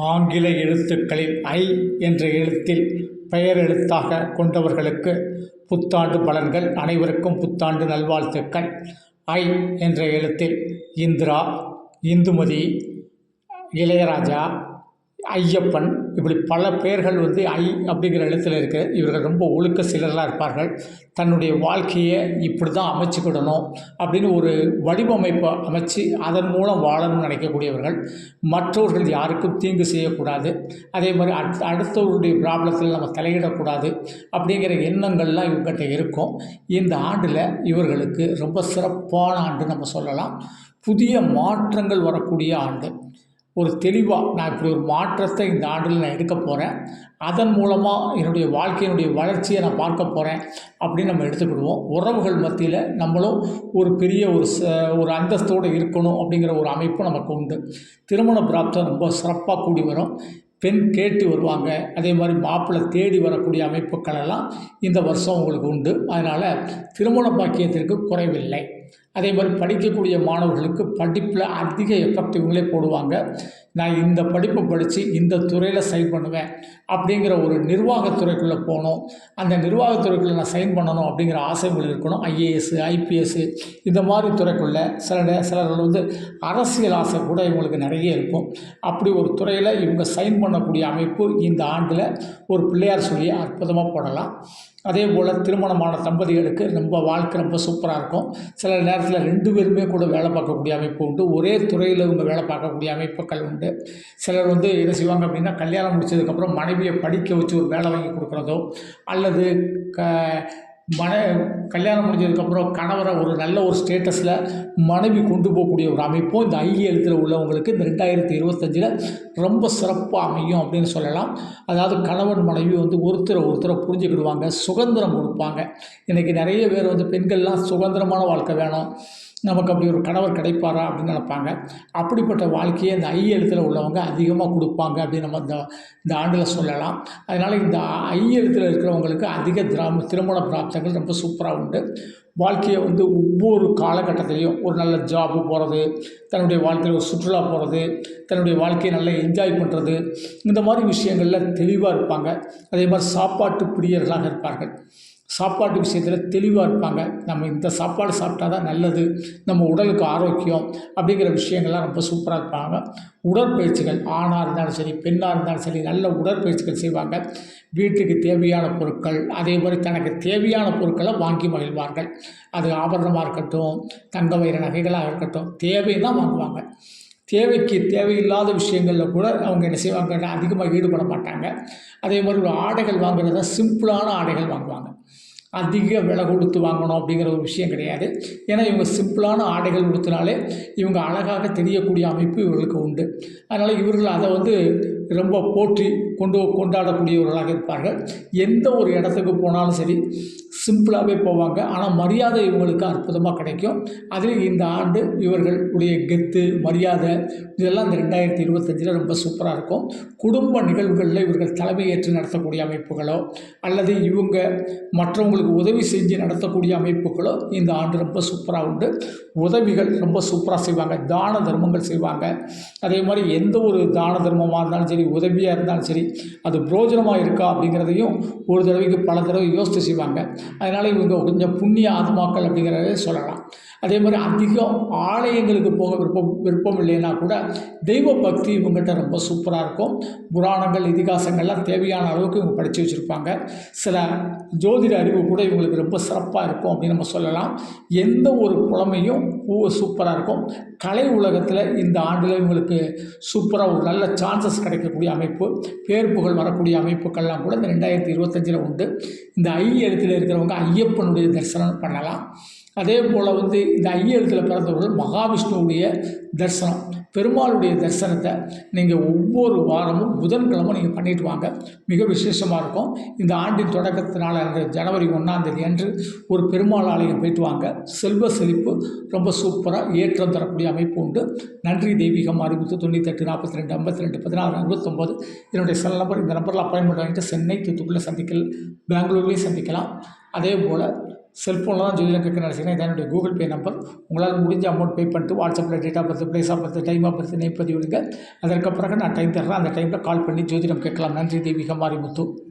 ஆங்கில எழுத்துக்களில் ஐ என்ற எழுத்தில் பெயர் எழுத்தாக கொண்டவர்களுக்கு புத்தாண்டு பலன்கள். அனைவருக்கும் புத்தாண்டு நல்வாழ்த்துக்கள். ஐ என்ற எழுத்தில் இந்திரா, இந்துமதி, இளையராஜா, ஐயப்பன், இப்படி பல பெயர்கள் ஐ அப்படிங்கிற எழுத்தில் இருக்குது. இவர்கள் ரொம்ப ஒழுக்க சீலர்களாக இருப்பார்கள். தன்னுடைய வாழ்க்கையை இப்படி தான் அமைச்சிக்கிடணும் அப்படின்னு ஒரு வடிவமைப்பை அமைச்சு அதன் மூலம் வாழணும்னு நினைக்கக்கூடியவர்கள். மற்றவர்கள் யாருக்கும் தீங்கு செய்யக்கூடாது, அதே மாதிரி அடுத்தவர்களுடைய ப்ராப்ளத்தில் நம்ம தலையிடக்கூடாது அப்படிங்கிற எண்ணங்கள்லாம் இவங்ககிட்ட இருக்கும். இந்த ஆண்டில் இவர்களுக்கு ரொம்ப சிறப்பான ஆண்டு நம்ம சொல்லலாம். புதிய மாற்றங்கள் வரக்கூடிய ஆண்டு. ஒரு தெளிவாக நான் இப்படி ஒரு மாற்றத்தை இந்த ஆண்டில் நான் எடுக்க போகிறேன், அதன் மூலமாக என்னுடைய வாழ்க்கையினுடைய வளர்ச்சியை நான் பார்க்க போகிறேன் அப்படின்னு நம்ம எடுத்துக்கிடுவோம். உறவுகள் மத்தியில் நம்மளும் ஒரு பெரிய ஒரு அந்தஸ்தோடு இருக்கணும் அப்படிங்கிற ஒரு அமைப்பு நமக்கு உண்டு. திருமண பிராப்தம் ரொம்ப சிறப்பாக கூடி வரும். பெண் கேட்டு வருவாங்க, அதே மாதிரி மாப்பிள்ளை தேடி வரக்கூடிய அமைப்புகள் எல்லாம் இந்த வருஷம் உங்களுக்கு உண்டு. அதனால் திருமண பாக்கியத்திற்கு குறைவில்லை. அதே மாதிரி படிக்கக்கூடிய மாணவர்களுக்கு படிப்பில் அதிக எஃபெக்ட் இவங்களே போடுவாங்க. நான் இந்த படிப்பை படித்து இந்த துறையில் சைன் பண்ணுவேன் அப்படிங்கிற ஒரு நிர்வாகத்துறைக்குள்ளே போகணும், அந்த நிர்வாகத்துறைக்குள்ளே நான் சைன் பண்ணணும் அப்படிங்கிற ஆசைகள் இருக்கணும். ஐஏஎஸ், ஐபிஎஸ் இந்த மாதிரி துறைக்குள்ளே சிலர்கள் அரசியல் ஆசை கூட இவங்களுக்கு நிறைய இருக்கும். அப்படி ஒரு துறையில் இவங்க சைன் பண்ணக்கூடிய அமைப்பு இந்த ஆண்டில் ஒரு பிள்ளையார் சொல்லி அற்புதமாக போடலாம். அதே போல் திருமணமான தம்பதிகளுக்கு ரொம்ப வாழ்க்கை ரொம்ப சூப்பராக இருக்கும். சில நேரத்தில் 2 பேருமே கூட வேலை பார்க்கக்கூடிய அமைப்பு உண்டு. ஒரே துறையில் இவங்க வேலை பார்க்கக்கூடிய அமைப்புகள் உண்டு. சிலர் என்ன செய்வாங்க அப்படின்னா, கல்யாணம் முடித்ததுக்கப்புறம் மனைவியை படிக்க வச்சு ஒரு வேலை வாங்கி கொடுக்குறதோ, அல்லது கல்யாணம் முடிஞ்சதுக்கப்புறம் கணவரை ஒரு நல்ல ஒரு ஸ்டேட்டஸில் மனைவி கொண்டு போகக்கூடிய ஒரு அமைப்பும் இந்த ஐ எழுத்தில் உள்ளவங்களுக்கு இந்த 2025 ரொம்ப சிறப்பாக அமையும் அப்படின்னு சொல்லலாம். அதாவது கணவன் மனைவி ஒருத்தரை புரிஞ்சுக்கிடுவாங்க, சுதந்திரம் கொடுப்பாங்க. இன்றைக்கி நிறைய பேர் பெண்கள்லாம் சுதந்திரமான வாழ்க்கை வேணும், நமக்கு அப்படி ஒரு கணவர் கிடைப்பாரா அப்படின்னு நினைப்பாங்க. அப்படிப்பட்ட வாழ்க்கையை இந்த ஐ எழுத்தில் உள்ளவங்க அதிகமாக கொடுப்பாங்க அப்படின்னு நம்ம இந்த ஆண்டில் சொல்லலாம். அதனால் இந்த ஐ எழுத்தில் இருக்கிறவங்களுக்கு அதிக திருமண பிராப்தங்கள் ரொம்ப சூப்பராக உண்டு. வாழ்க்கையை ஒவ்வொரு காலகட்டத்திலையும் ஒரு நல்ல ஜாபு போகிறது, தன்னுடைய வாழ்க்கையில் ஒரு சுற்றுலா போகிறது, தன்னுடைய வாழ்க்கையை நல்லா என்ஜாய் பண்ணுறது, இந்த மாதிரி விஷயங்களில் தெளிவாக இருப்பாங்க. அதே மாதிரி சாப்பாட்டு பிரியர்களாக இருப்பார்கள். சாப்பாட்டு விஷயத்தில் தெளிவாக இருப்பாங்க. நம்ம இந்த சாப்பாடு சாப்பிட்டா தான் நல்லது, நம்ம உடலுக்கு ஆரோக்கியம் அப்படிங்கிற விஷயங்கள்லாம் ரொம்ப சூப்பராக இருப்பாங்க. உடற்பயிற்சிகள் ஆணாக இருந்தாலும் சரி, பெண்ணாக இருந்தாலும் சரி, நல்ல உடற்பயிற்சிகள் செய்வாங்க. வீட்டுக்கு தேவையான பொருட்கள், அதே மாதிரி தனக்கு தேவையான பொருட்களை வாங்கி மகிழ்வார்கள். அது ஆபரணமாக இருக்கட்டும், தங்க வைர நகைகளாக இருக்கட்டும், தேவைன்னா வாங்குவாங்க. தேவைக்கு தேவையில்லாத விஷயங்களில் கூட அவங்க என்ன செய்வாங்க, அதிகமாக ஈடுபட மாட்டாங்க. அதே மாதிரி ஒரு ஆடைகள் வாங்குறத சிம்பிளான ஆடைகள் வாங்குவாங்க. அதிக விலை கொடுத்து வாங்கணும் அப்படிங்கிற ஒரு விஷயம் கிடையாது. ஏன்னா இவங்க சிம்பிளான ஆடைகள் கொடுத்தனாலே இவங்க அழகாக தெரியக்கூடிய அமைப்பு இவர்களுக்கு உண்டு. அதனால் இவர்கள் அதை ரொம்ப போற்றி கொண்டாடக்கூடியவர்களாக இருப்பார்கள். எந்த ஒரு இடத்துக்கு போனாலும் சரி சிம்பிளாகவே போவாங்க. ஆனால் மரியாதை இவங்களுக்கு அற்புதமாக கிடைக்கும். அதில் இந்த ஆண்டு இவர்களுடைய கெத்து, மரியாதை இதெல்லாம் இந்த 2025 ரொம்ப சூப்பராக இருக்கும். குடும்ப நிகழ்வுகளில் இவர்கள் தலைமையேற்று நடத்தக்கூடிய அமைப்புகளோ, அல்லது இவங்க மற்றவங்களுக்கு உதவி செஞ்சு நடத்தக்கூடிய அமைப்புகளோ இந்த ஆண்டு ரொம்ப சூப்பராக உண்டு. உதவிகள் ரொம்ப சூப்பராக செய்வாங்க, தான தர்மங்கள் செய்வாங்க. அதே மாதிரி எந்த ஒரு தான தர்மமாக இருந்தாலும் சரி, உதவியாக இருந்தாலும் சரி, அது பிரோஜனமாக இருக்கா அப்படிங்கிறதையும் ஒரு தடவைக்கு பல தடவை யோசித்து செய்வாங்க. அதனால் இவங்க கொஞ்சம் புண்ணிய ஆத்மாக்கள் அப்படிங்கிறத சொல்லலாம். அதே மாதிரி அதிகம் ஆலயங்களுக்கு போக விருப்பம் இல்லைன்னா கூட தெய்வ பக்தி இவங்ககிட்ட ரொம்ப சூப்பராக இருக்கும். புராணங்கள், இதிகாசங்கள்லாம் தேவையான அளவுக்கு இவங்க படித்து வச்சுருப்பாங்க. சில ஜோதிட அறிவு கூட இவங்களுக்கு ரொம்ப சிறப்பாக இருக்கும் அப்படின்னு நம்ம சொல்லலாம். எந்த ஒரு புலமையும் சூப்பராக இருக்கும். கலை உலகத்தில் இந்த ஆண்டில் இவங்களுக்கு சூப்பராக ஒரு நல்ல சான்சஸ் கிடைக்கக்கூடிய அமைப்பு, பேர் புகழ் வரக்கூடிய அமைப்புகள்லாம் கூட இந்த 2025 உண்டு. இந்த ஐ எழுத்தில் இருக்கிறவங்க ஐயப்பனுடைய தரிசனம் பண்ணலாம். அதே போல் இந்த ஐ எழுத்தில் பிறந்தவர்கள் மகாவிஷ்ணுவுடைய தரிசனம், பெருமாளுடைய தரிசனத்தை நீங்கள் ஒவ்வொரு வாரமும் புதன்கிழமை நீங்கள் பண்ணிட்டு வாங்க, மிக விசேஷமாக இருக்கும். இந்த ஆண்டின் தொடக்கத்தினால் ஜனவரி 1 அன்று ஒரு பெருமாள் ஆலயம் போயிட்டு வாங்க. செல்வ செழிப்பு ரொம்ப சூப்பராக ஏற்றம் தரக்கூடிய அமைப்பு உண்டு. நன்றி. தெய்வீகம் 98 42 52 16 69 என்னுடைய செல் நம்பர். இந்த நம்பரில் அப்பாயின்மெண்ட் வாங்கிட்டு சென்னை, தூத்துக்குடியில் சந்திக்கலாம், பெங்களூர்லேயும் சந்திக்கலாம். அதே போல் செல்ஃபோனில் தான் ஜோதிடம் கேட்க நினச்சிங்கன்னா இதான் என்னுடைய கூகுள் பே நம்பர். உங்களால் முடிஞ்ச அமௌண்ட் பே பண்ணிட்டு வாட்ஸ்அப்பில் date of birth, place of birth, time of birth, name பதிவிடுங்க. அதற்கு பிறகு நான் டைம் தர்றேன். அந்த டைமில் கால் பண்ணி ஜோதிடம் கேட்கலாம். நன்றி. தெய்வீக மாரிமுத்து.